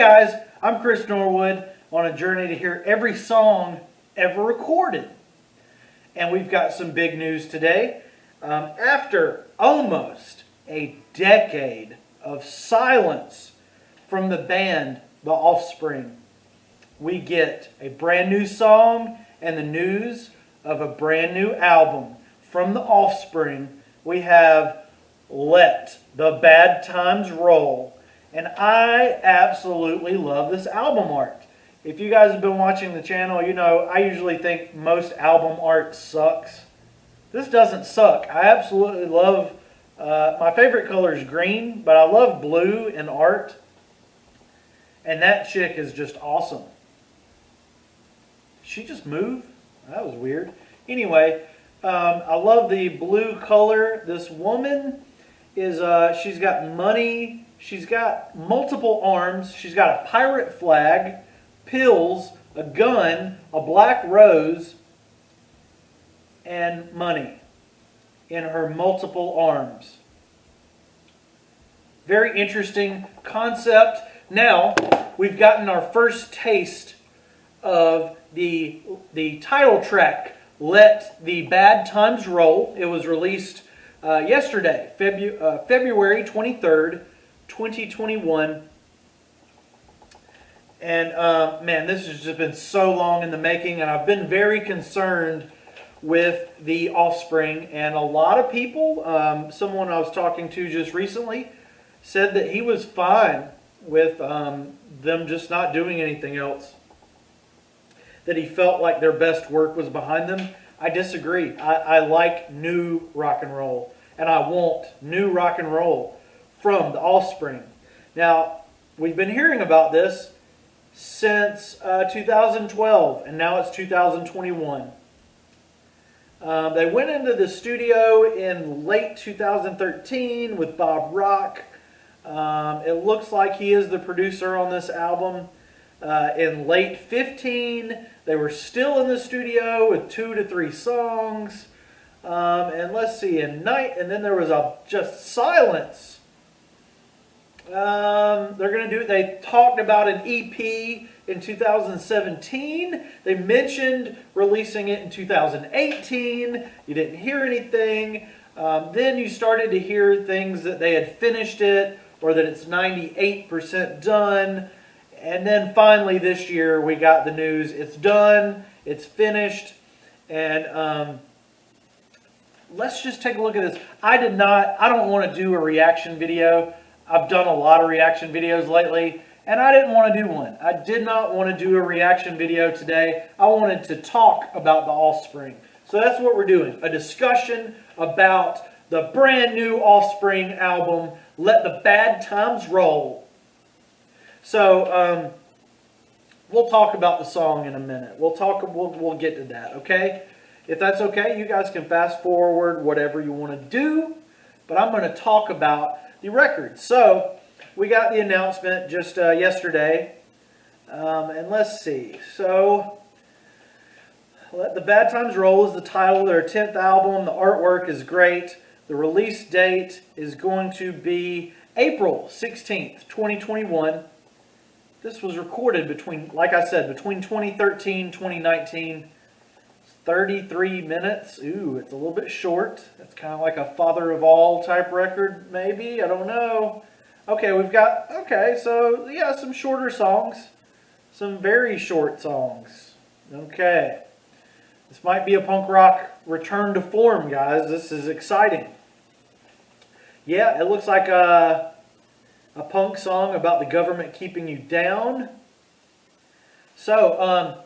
guys, I'm Chris Norwood on a journey to hear every song ever recorded. And we've got some big news today. After almost a decade of silence from the band, The Offspring, we get a brand new song and the news of a brand new album from The Offspring. We have Let the Bad Times Roll. And I absolutely love this album art. If you guys have been watching the channel, you know I usually think most album art sucks. This doesn't suck. I absolutely love, my favorite color is green, but I love blue in art. And that chick is just awesome. Did she just move? That was weird. Anyway, I love the blue color. This woman is, she's got money. She's got multiple arms. She's got a pirate flag, pills, a gun, a black rose, and money in her multiple arms. Very interesting concept. Now, we've gotten our first taste of the title track, Let the Bad Times Roll. It was released yesterday, February 23rd, 2021. And man, this has just been so long in the making, and I've been very concerned with The Offspring. And a lot of people, someone I was talking to just recently, said that he was fine with them just not doing anything else. That he felt like their best work was behind them. I disagree. I like new rock and roll, and I want new rock and roll from The Offspring. Now, we've been hearing about this since 2012, and now it's 2021. They went into the studio in late 2013 with Bob Rock. It looks like he is the producer on this album. In late 15, they were still in the studio with 2 to 3 songs. And let's see, and then there was just silence. They talked about an EP in 2017. They mentioned releasing it in 2018. You didn't hear anything. Then you started to hear things that they had finished it, or that it's 98% done. And then finally this year we got the news, it's done, it's finished. And let's just take a look at this. I don't want to do a reaction video. I've done a lot of reaction videos lately, and I didn't want to do one. I did not want to do a reaction video today. I wanted to talk about The Offspring. So that's what we're doing, a discussion about the brand new Offspring album, Let the Bad Times Roll. So we'll talk about the song in a minute. We'll get to that, okay? If that's okay, you guys can fast forward, whatever you want to do. But I'm going to talk about the record. So we got the announcement just yesterday. And let's see. So Let the Bad Times Roll is the title of their 10th album. The artwork is great. The release date is going to be April 16th, 2021. This was recorded between 2013 and 2019. 33 minutes. Ooh, it's a little bit short. It's kind of like a Father of All type record, maybe. I don't know. Okay, so yeah, some shorter songs. Some very short songs. Okay. This might be a punk rock return to form, guys. This is exciting. Yeah, it looks like a punk song about the government keeping you down. So,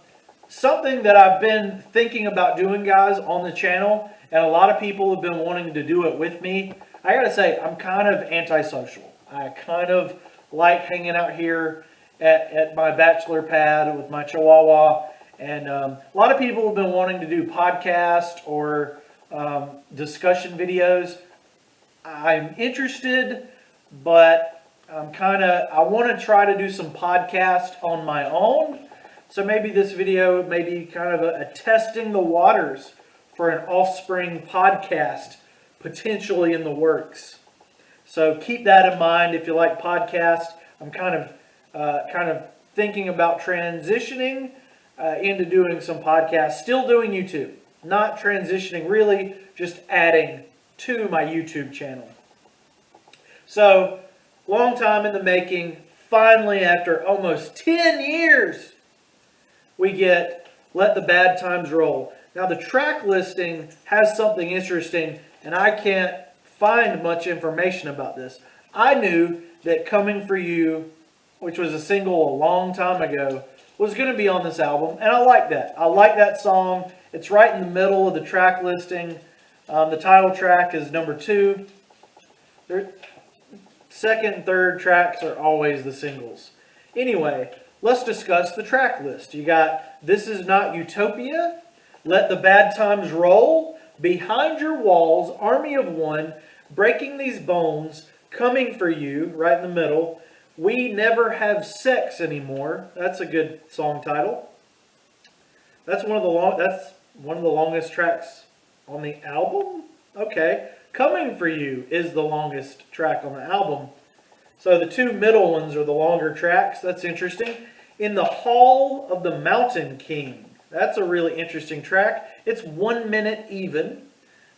something that I've been thinking about doing, guys, on the channel, and a lot of people have been wanting to do it with me. I gotta say, I'm kind of antisocial. I kind of like hanging out here at my bachelor pad with my chihuahua. And a lot of people have been wanting to do podcasts or discussion videos. I'm interested, but I want to try to do some podcasts on my own. So maybe this video may be kind of a testing the waters for an Offspring podcast, potentially in the works. So keep that in mind if you like podcasts. I'm kind of kind of thinking about transitioning into doing some podcasts, still doing YouTube, not transitioning, really just adding to my YouTube channel. So, long time in the making. Finally, after almost 10 years, we get Let the Bad Times Roll. Now, the track listing has something interesting, and I can't find much information about this. I knew that Coming For You, which was a single a long time ago, was going to be on this album, and I like that. I like that song. It's right in the middle of the track listing. The title track is number 2. Second and third tracks are always the singles. Anyway, let's discuss the track list. You got This Is Not Utopia, Let the Bad Times Roll, Behind Your Walls, Army of One, Breaking These Bones, Coming For You, right in the middle, We Never Have Sex Anymore. That's a good song title. That's one of the longest tracks on the album? Okay. Coming For You is the longest track on the album. So the two middle ones are the longer tracks. That's interesting. In the Hall of the Mountain King. That's a really interesting track. It's 1 minute even.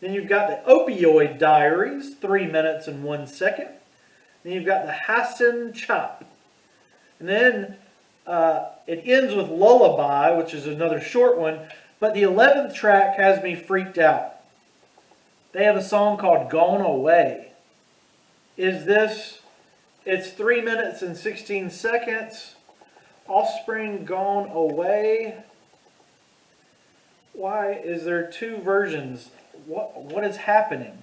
Then you've got the Opioid Diaries, 3 minutes and 1 second. Then you've got the Hassan Chop. And then it ends with Lullaby, which is another short one. But the 11th track has me freaked out. They have a song called Gone Away. It's 3 minutes and 16 seconds. Offspring, Gone Away. Why is there 2 versions? What is happening?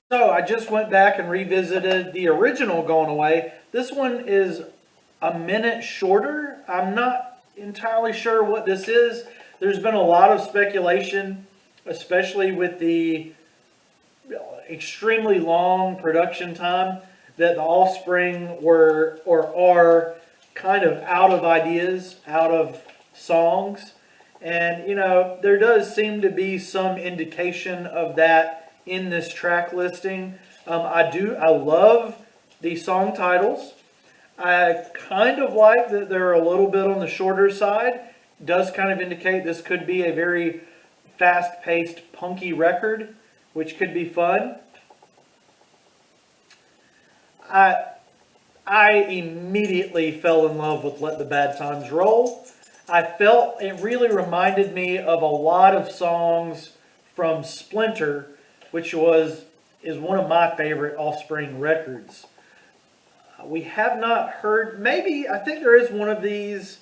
So I just went back and revisited the original Gone Away. This one is a minute shorter. I'm not entirely sure what this is. There's been a lot of speculation, especially with the extremely long production time, that the Offspring were or are kind of out of ideas, out of songs. And, you know, there does seem to be some indication of that in this track listing. I love the song titles. I kind of like that they're a little bit on the shorter side. It does kind of indicate this could be a very fast-paced, punky record, which could be fun. I immediately fell in love with Let the Bad Times Roll. I felt it really reminded me of a lot of songs from Splinter, which is one of my favorite Offspring records. We have not heard, I think there is one of these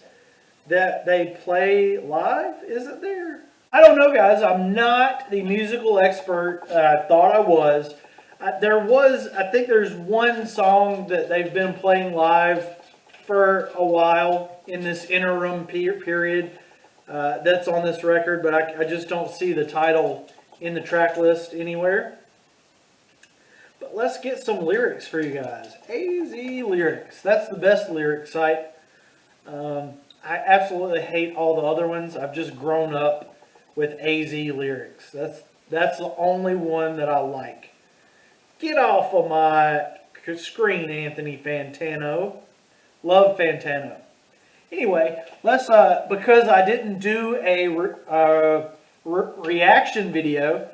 that they play live, isn't there? I don't know, guys. I'm not the musical expert I thought I was. I think there's one song that they've been playing live for a while in this interim period that's on this record, but I just don't see the title in the track list anywhere. But let's get some lyrics for you guys. AZ Lyrics. That's the best lyric site. I absolutely hate all the other ones. I've just grown up with AZ Lyrics. That's the only one that I like. Get off of my screen, Anthony Fantano. Love Fantano. Anyway, let's because I didn't do a reaction video,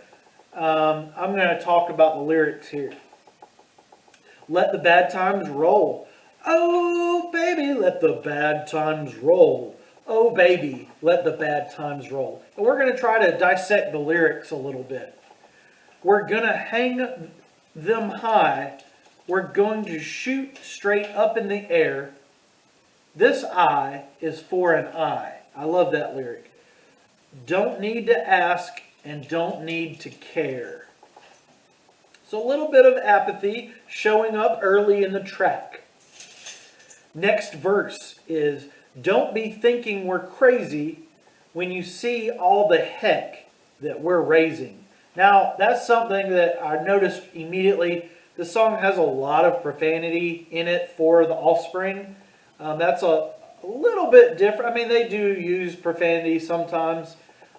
I'm going to talk about the lyrics here. Let the bad times roll. Oh, baby, let the bad times roll. Oh, baby, let the bad times roll. And we're going to try to dissect the lyrics a little bit. We're going to hang them high. We're going to shoot straight up in the air. This eye is for an eye. I love that lyric. Don't need to ask and don't need to care. So a little bit of apathy showing up early in the track. Next verse is, don't be thinking we're crazy when you see all the heck that we're raising. Now, that's something that I noticed immediately. The song has a lot of profanity in it for the Offspring. That's a little bit different. I mean, they do use profanity sometimes,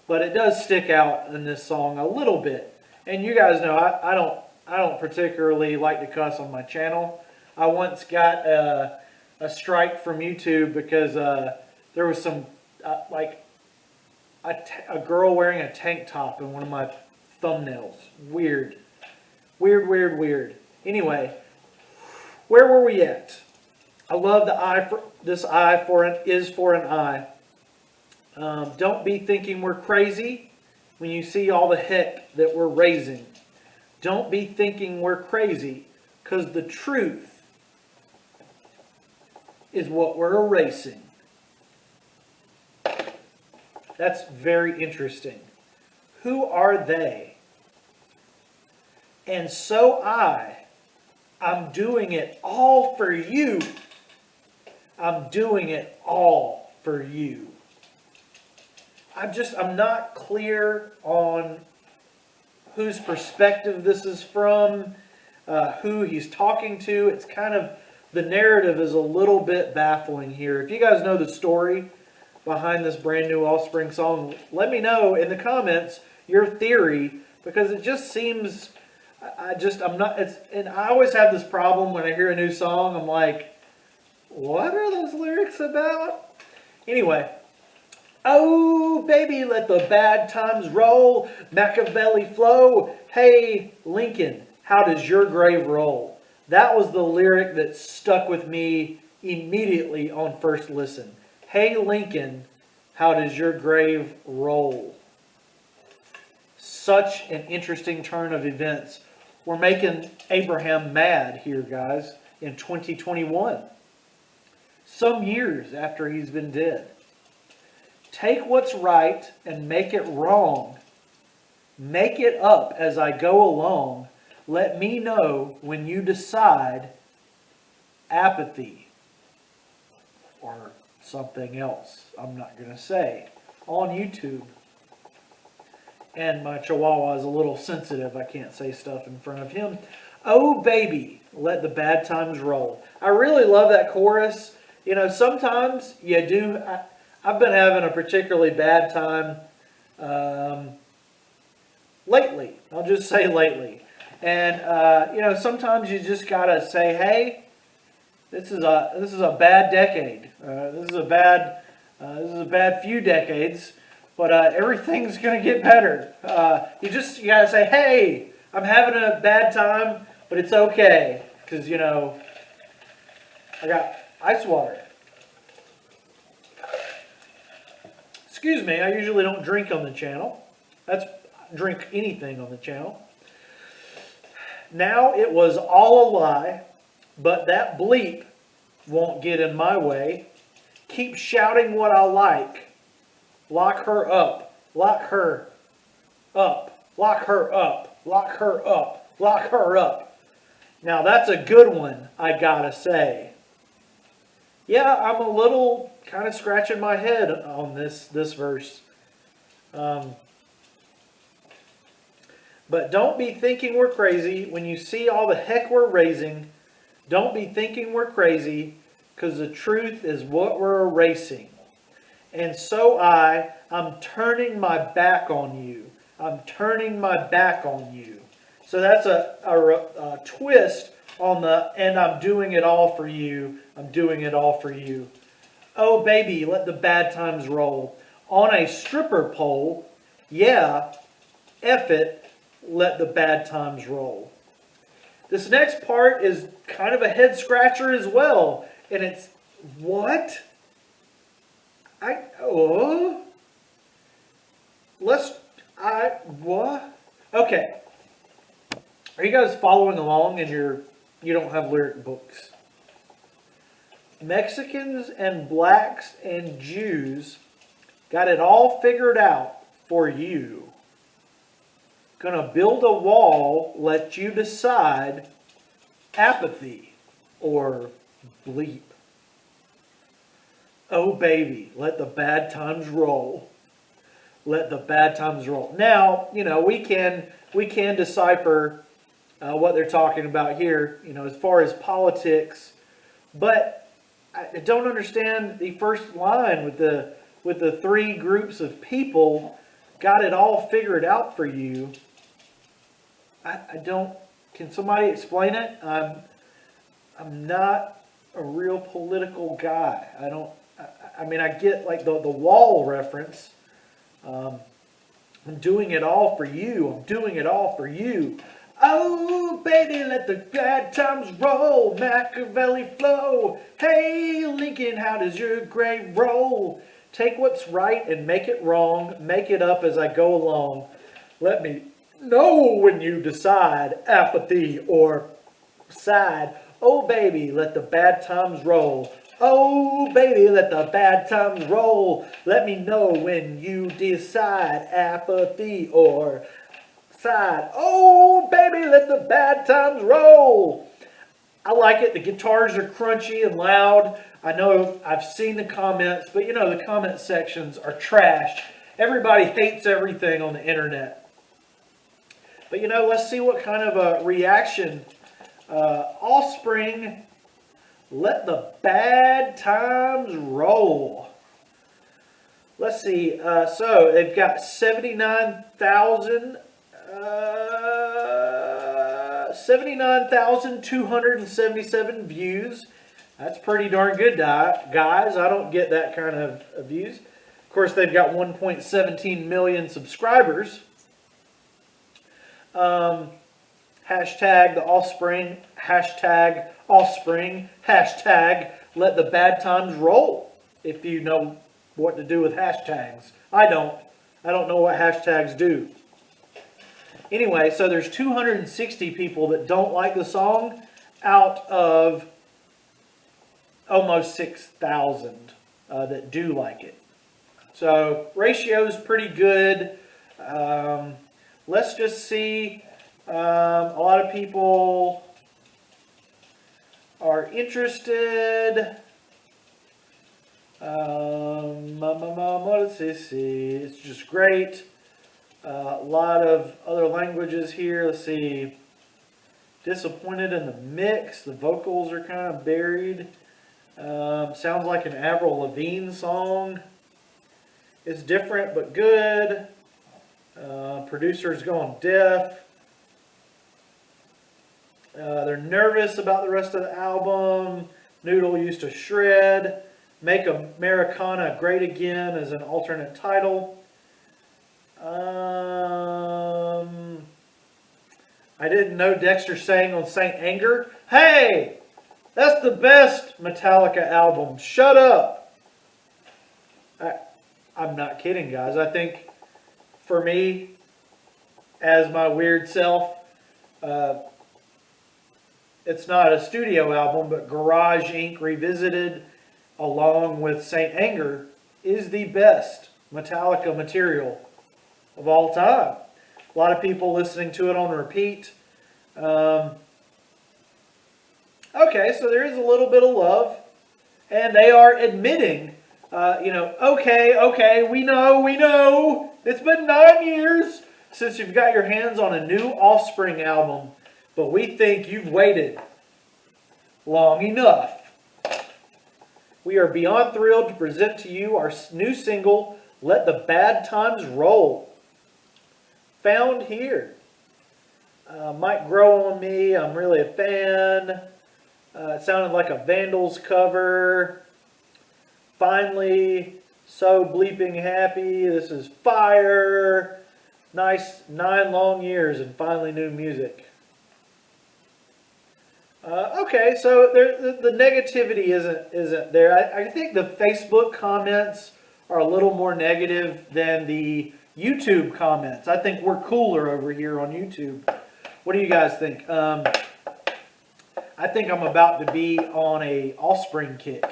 but it does stick out in this song a little bit. And you guys know I don't particularly like to cuss on my channel. I once got a strike from YouTube because there was some like a girl wearing a tank top in one of my thumbnails. Weird. Weird, weird, weird. Anyway, where were we at? I love the eye for this eye for an is for an eye. Don't be thinking we're crazy when you see all the heck that we're raising. Don't be thinking we're crazy, because the truth is what we're erasing. That's very interesting. Who are they? And so I'm doing it all for you. I'm doing it all for you. I'm not clear on whose perspective this is from, who he's talking to. It's kind of, the narrative is a little bit baffling here. If you guys know the story behind this brand new Offspring song, let me know in the comments your theory, because it just seems, and I always have this problem when I hear a new song. I'm like, what are those lyrics about? Anyway, oh baby, let the bad times roll, Machiavelli flow. Hey Lincoln, how does your grave roll? That was the lyric that stuck with me immediately on first listen. Hey Lincoln, how does your grave roll? Such an interesting turn of events. We're making Abraham mad here, guys, in 2021. Some years after he's been dead. Take what's right and make it wrong. Make it up as I go along. Let me know when you decide apathy or something else I'm not going to say on YouTube. And my chihuahua is a little sensitive. I can't say stuff in front of him. Oh baby, let the bad times roll. I really love that chorus. You know, sometimes you do. I've been having a particularly bad time lately. I'll just say lately. And you know, sometimes you just gotta say, "Hey, this is a bad decade. This is a bad few decades, but everything's gonna get better." You gotta say, "Hey, I'm having a bad time, but it's okay, because you know, I got ice water." Excuse me, I usually don't drink on the channel. Drink anything on the channel. Now it was all a lie, but that bleep won't get in my way. Keep shouting what I like. Lock her up. Lock her up. Lock her up. Lock her up. Lock her up. Now that's a good one, I gotta say. Yeah, I'm a little kind of scratching my head on this verse. But don't be thinking we're crazy when you see all the heck we're raising. Don't be thinking we're crazy, because the truth is what we're erasing. And so I'm turning my back on you. I'm turning my back on you. So that's a twist on the, and I'm doing it all for you. I'm doing it all for you. Oh baby, let the bad times roll. On a stripper pole, yeah, F it, let the bad times roll. This next part is kind of a head scratcher as well. And it's, what? What? Okay. Are you guys following along and you don't have lyric books? Mexicans and blacks and Jews got it all figured out for you. Gonna build a wall, let you decide apathy or bleep. Oh baby, let the bad times roll. Let the bad times roll. Now, you know, we can decipher what they're talking about here, you know, as far as politics, but I don't understand the first line with the three groups of people got it all figured out for you. I don't. Can somebody explain it? I'm not a real political guy. I mean, I get like the wall reference. I'm doing it all for you. I'm doing it all for you. Oh, baby, let the bad times roll. Machiavelli flow. Hey, Lincoln, how does your grave roll? Take what's right and make it wrong. Make it up as I go along. Let me know when you decide apathy or side. Oh, baby, let the bad times roll. Oh, baby, let the bad times roll. Let me know when you decide apathy or side. Oh, baby, let the bad times roll. I like it. The guitars are crunchy and loud. I know I've seen the comments, but you know, the comment sections are trash. Everybody hates everything on the internet. But you know, let's see what kind of a reaction. Offspring, let the bad times roll. Let's see. So they've got 79,277 views. That's pretty darn good, guys. I don't get that kind of views. Of course, they've got 1.17 million subscribers. Hashtag the Offspring, hashtag Offspring, hashtag let the bad times roll. If you know what to do with hashtags. I don't know what hashtags do. Anyway, so there's 260 people that don't like the song out of almost 6,000 that do like it. So ratio is pretty good. Let's just see. A lot of people are interested. Let's see. It's just great. A lot of other languages here. Let's see. Disappointed in the mix. The vocals are kind of buried. Sounds like an Avril Lavigne song. It's different but good. Producer's gone deaf. They're nervous about the rest of the album. Noodle used to shred. Make Americana Great Again as an alternate title. I didn't know Dexter sang on Saint Anger. Hey! That's the best Metallica album. Shut up! I'm not kidding, guys. I think, for me, as my weird self, it's not a studio album, but Garage Inc. Revisited, along with Saint Anger, is the best Metallica material of all time. A lot of people listening to it on repeat. Okay, so there is a little bit of love. And they are admitting, okay, we know. It's been 9 years since you've got your hands on a new Offspring album. But we think you've waited long enough. We are beyond thrilled to present to you our new single, Let the Bad Times Roll. Found here. Might grow on me. I'm really a fan. It sounded like a Vandals cover. Finally, so bleeping happy. This is fire. Nice 9 long years and finally new music. Okay, so the negativity isn't there. I think the Facebook comments are a little more negative than the YouTube comments. I think we're cooler over here on YouTube. What do you guys think? I think I'm about to be on a Offspring kick.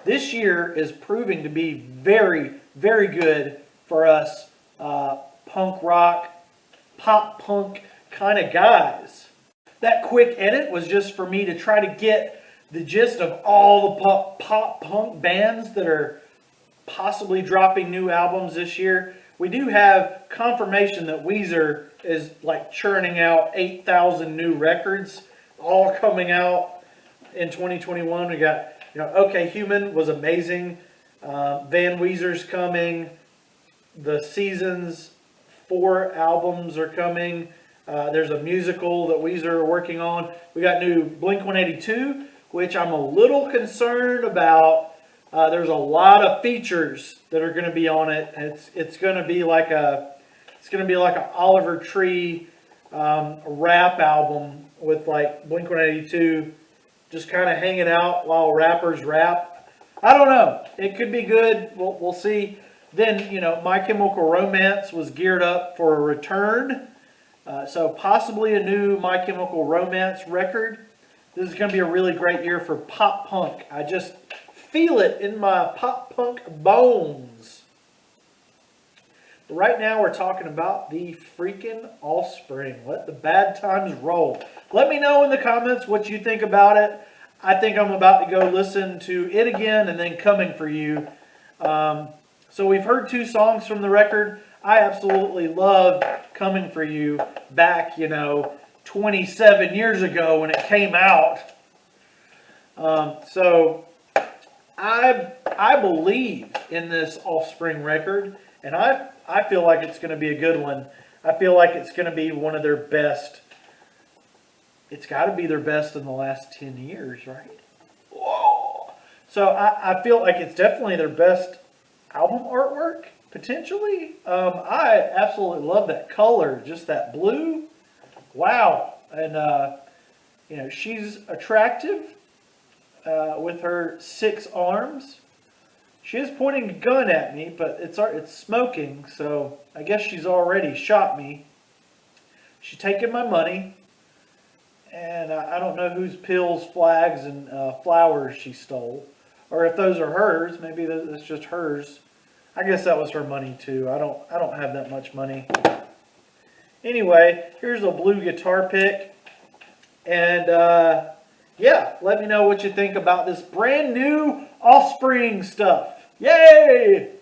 This year is proving to be very, very good for us punk rock, pop punk kind of guys. That quick edit was just for me to try to get the gist of all the pop punk bands that are possibly dropping new albums this year. We do have confirmation that Weezer is like churning out 8,000 new records, all coming out in 2021. We got, OK Human was amazing. Van Weezer's coming. The Seasons 4 albums are coming. There's a musical that Weezer are working on. We got new Blink-182. which I'm a little concerned about. There's a lot of features that are going to be on it. It's going to be like an Oliver Tree rap album with like Blink-182 just kind of hanging out while rappers rap. I don't know. It could be good. We'll see. Then, My Chemical Romance was geared up for a return. So possibly a new My Chemical Romance record. This is going to be a really great year for pop punk. I just feel it in my pop punk bones. But right now we're talking about the freaking Offspring. Let the bad times roll. Let me know in the comments what you think about it. I think I'm about to go listen to it again and then Coming For You. So we've heard 2 songs from the record. I absolutely loved Coming For You back, 27 years ago when it came out. So I believe in this Offspring record, and I feel like it's going to be a good one. I feel like it's going to be one of their best. It's got to be their best in the last 10 years, right? Whoa. So I feel like it's definitely their best album artwork, potentially. I absolutely love that color, just that blue. Wow. And, she's attractive with her 6 arms. She is pointing a gun at me, but it's smoking, so I guess she's already shot me. She's taking my money, and I don't know whose pills, flags, and flowers she stole. Or if those are hers, maybe that's just hers. I guess that was her money too. I don't have that much money. Anyway, here's a blue guitar pick. And yeah, let me know what you think about this brand new Offspring stuff. Yay!